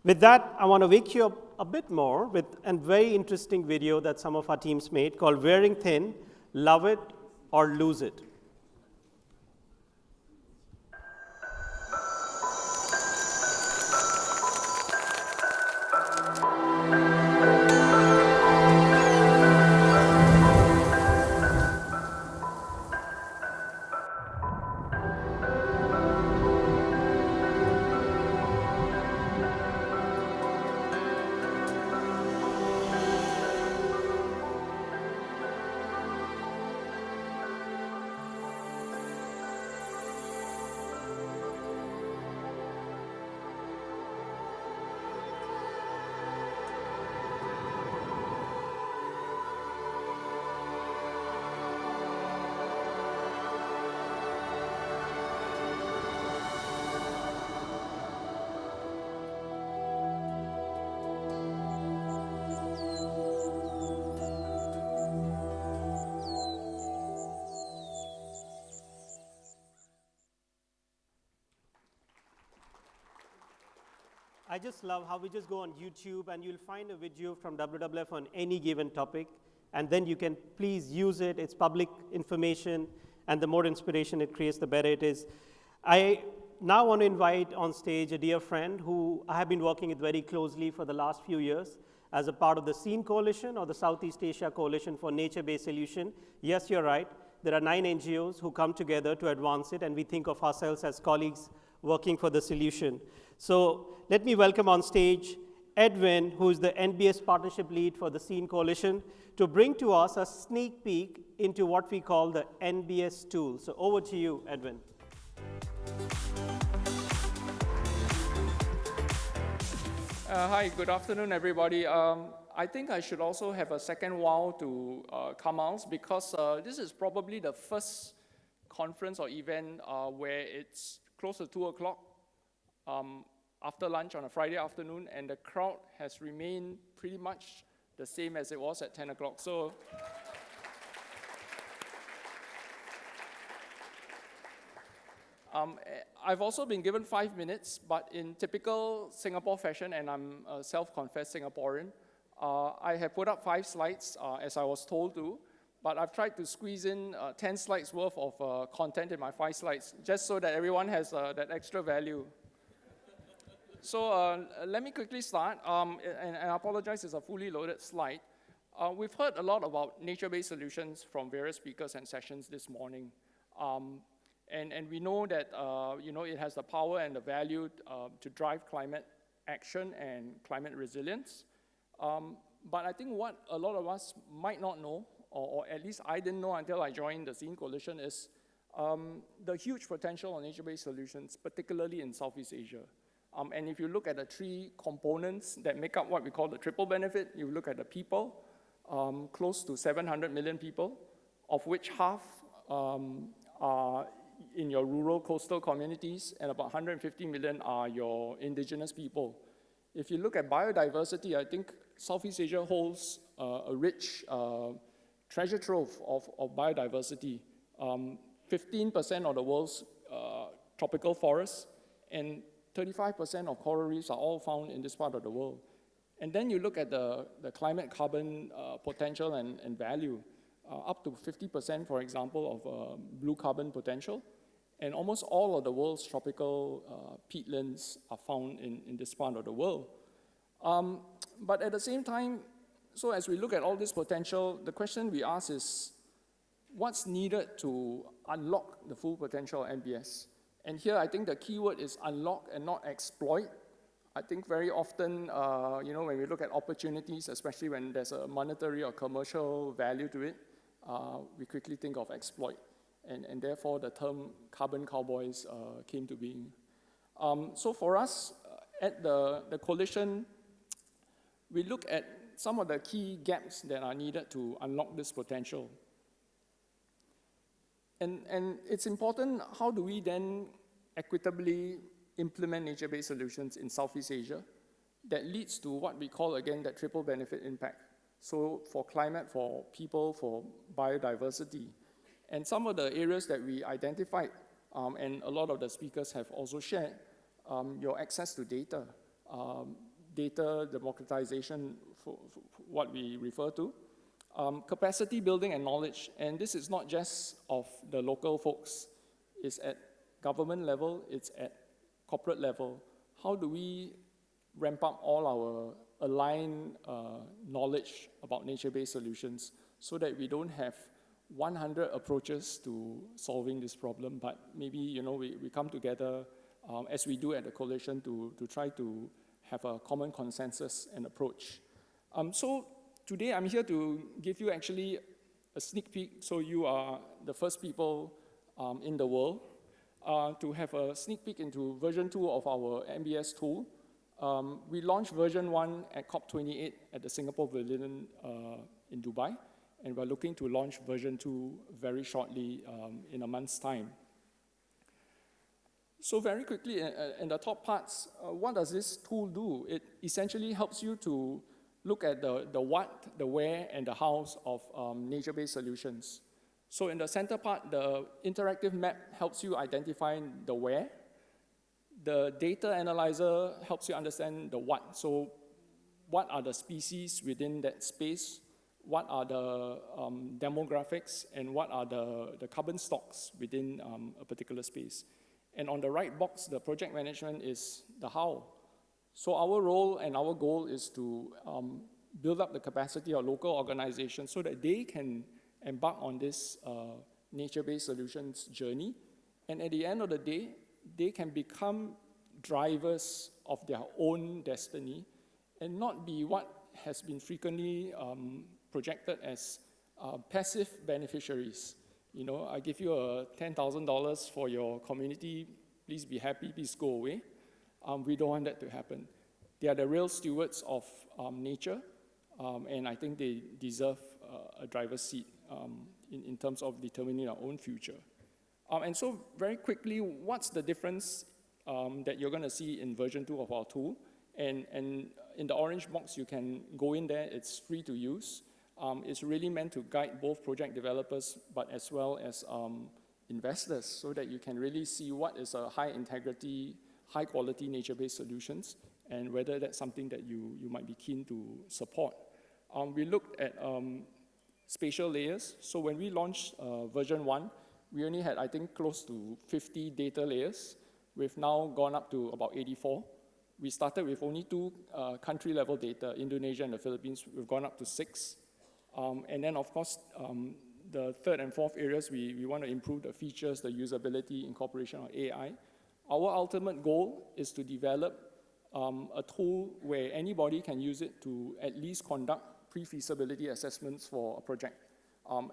With that, I want to wake you up a bit more with a very interesting video that some of our teams made called Wearing Thin, Love It or Lose It. I just love how we just go on YouTube and you'll find a video from WWF on any given topic, and then you can please use it. It's public information, and the more inspiration it creates, the better it is. I now want to invite on stage a dear friend who I have been working with very closely for the last few years as a part of the SEEN Coalition, or the Southeast Asia Coalition for Nature-Based Solution. Yes, you're right. There are 9 NGOs who come together to advance it, and we think of ourselves as colleagues working for the solution. So let me welcome on stage Edwin, who is the NbS partnership lead for the SEEN Coalition, to bring to us a sneak peek into what we call the NbS tool. So over to you, Edwin. Hi, good afternoon, everybody. I think I should also have a second wow to come out, because this is probably the first conference or event where it's close to 2 o'clock after lunch on a Friday afternoon, and the crowd has remained pretty much the same as it was at 10 o'clock. So I've also been given 5 minutes, but in typical Singapore fashion, and I'm a self-confessed Singaporean, I have put up 5 slides as I was told to, but I've tried to squeeze in 10 slides worth of content in my 5 slides, just so that everyone has that extra value. So let me quickly start, and I apologize, it's a fully loaded slide. We've heard a lot about nature-based solutions from various speakers and sessions this morning. And we know that it has the power and the value to drive climate action and climate resilience. But I think what a lot of us might not know, or at least I didn't know until I joined the SEEN Coalition, is the huge potential of nature-based solutions, particularly in Southeast Asia. And if you look at the 3 components that make up what we call the triple benefit, you look at the people, close to 700 million people, of which half are in your rural coastal communities, and about 150 million are your indigenous people. If you look at biodiversity, I think Southeast Asia holds a rich treasure trove of biodiversity. 15% of the world's tropical forests and 35% of coral reefs are all found in this part of the world. And then you look at the climate carbon potential and value, up to 50%, for example, of blue carbon potential. And almost all of the world's tropical peatlands are found in this part of the world. But at the same time, so as we look at all this potential, the question we ask is, what's needed to unlock the full potential of NbS? And here, I think the key word is unlock and not exploit. I think very often, when we look at opportunities, especially when there's a monetary or commercial value to it, we quickly think of exploit. And therefore, the term carbon cowboys came to being. So for us, at the coalition, we look at some of the key gaps that are needed to unlock this potential. And it's important, how do we then equitably implement nature-based solutions in Southeast Asia that leads to what we call, again, that triple benefit impact. So for climate, for people, for biodiversity. And some of the areas that we identified, and a lot of the speakers have also shared, your access to data, data democratization for what we refer to. Capacity building and knowledge, and this is not just of the local folks, it's at government level, it's at corporate level. How do we ramp up all our aligned knowledge about nature-based solutions so that we don't have 100 approaches to solving this problem, but maybe we come together as we do at the coalition to try to have a common consensus and approach. So today I'm here to give you actually a sneak peek, so you are the first people in the world to have a sneak peek into version 2 of our NbS tool. We launched version 1 at COP28 at the Singapore Pavilion in Dubai, and we're looking to launch version 2 very shortly in a month's time. So very quickly, in the top parts, what does this tool do? It essentially helps you to look at the what, the where, and the hows of nature-based solutions. So in the center part, the interactive map helps you identify the where. The data analyzer helps you understand the what. So what are the species within that space? What are the demographics? And what are the carbon stocks within a particular space? And on the right box, the project management is the how. So our role and our goal is to build up the capacity of local organizations so that they can embark on this nature-based solutions journey. And at the end of the day, they can become drivers of their own destiny and not be what has been frequently projected as passive beneficiaries. I give you $10,000 for your community, please be happy, please go away. We don't want that to happen. They are the real stewards of nature, and I think they deserve a driver's seat in terms of determining our own future. And so very quickly, what's the difference that you're going to see in version 2 of our tool? And in the orange box, you can go in there. It's free to use. It's really meant to guide both project developers, but as well as investors, so that you can really see what is a high integrity, high quality nature-based solutions, and whether that's something that you might be keen to support. We looked at spatial layers. So when we launched version 1, we only had, I think, close to 50 data layers. We've now gone up to about 84. We started with only 2 country-level data, Indonesia and the Philippines. We've gone up to 6. And then, of course, the third and fourth areas, we want to improve the features, the usability, incorporation of AI. Our ultimate goal is to develop a tool where anybody can use it to at least conduct pre-feasibility assessments for a project.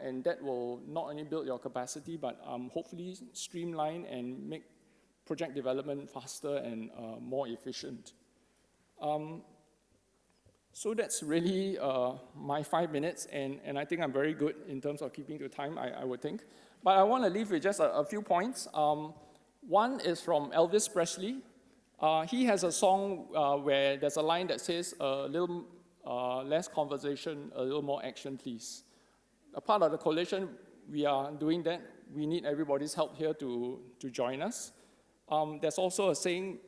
And that will not only build your capacity, but hopefully streamline and make project development faster and more efficient. So that's really my 5 minutes, and I think I'm very good in terms of keeping to time, I would think. But I want to leave with just a few points. One is from Elvis Presley. He has a song where there's a line that says, a little less conversation, a little more action, please. A part of the coalition, we are doing that. We need everybody's help here to join us. There's also a saying,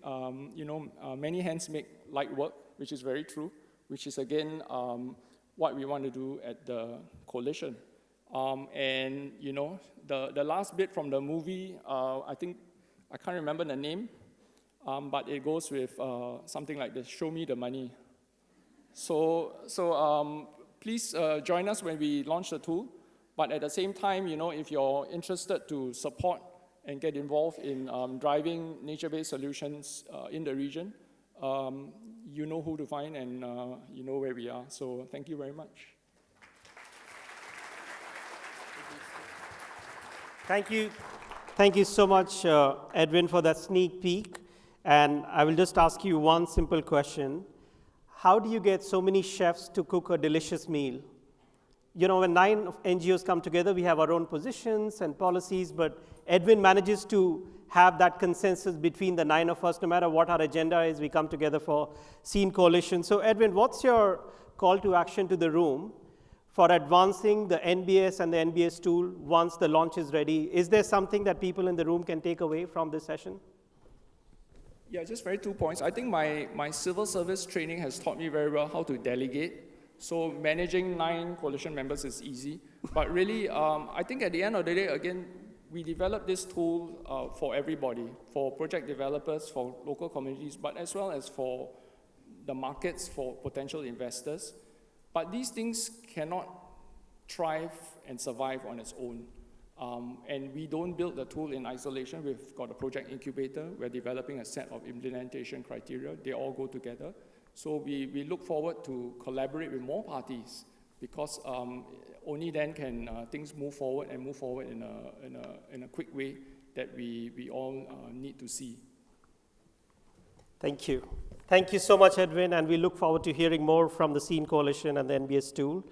many hands make light work, which is very true, which is, again, what we want to do at the coalition. And, the last bit from the movie, I can't remember the name, but it goes with something like this: show me the money. So please join us when we launch the tool. But at the same time, if you're interested to support and get involved in driving nature-based solutions in the region, you know who to find, and you know where we are. So thank you very much. Thank you. Thank you so much, Edwin, for that sneak peek. And I will just ask you one simple question. How do you get so many chefs to cook a delicious meal? When 9 NGOs come together, we have our own positions and policies, but Edwin manages to have that consensus between the 9 of us. No matter what our agenda is, we come together for Scene Coalition. So Edwin, what's your call to action to the room for advancing the NbS and the NbS tool once the launch is ready? Is there something that people in the room can take away from this session? Yeah, just very 2 points. I think my civil service training has taught me very well how to delegate. So managing 9 coalition members is easy. But really, I think at the end of the day, again, we developed this tool for everybody, for project developers, for local communities, but as well as for the markets, for potential investors. But these things cannot thrive and survive on its own. And we don't build the tool in isolation. We've got a project incubator. We're developing a set of implementation criteria. They all go together. So we look forward to collaborate with more parties, because only then can things move forward in a quick way that we all need to see. Thank you. Thank you so much, Edwin, and we look forward to hearing more from the SEEN Coalition and the NbS tool.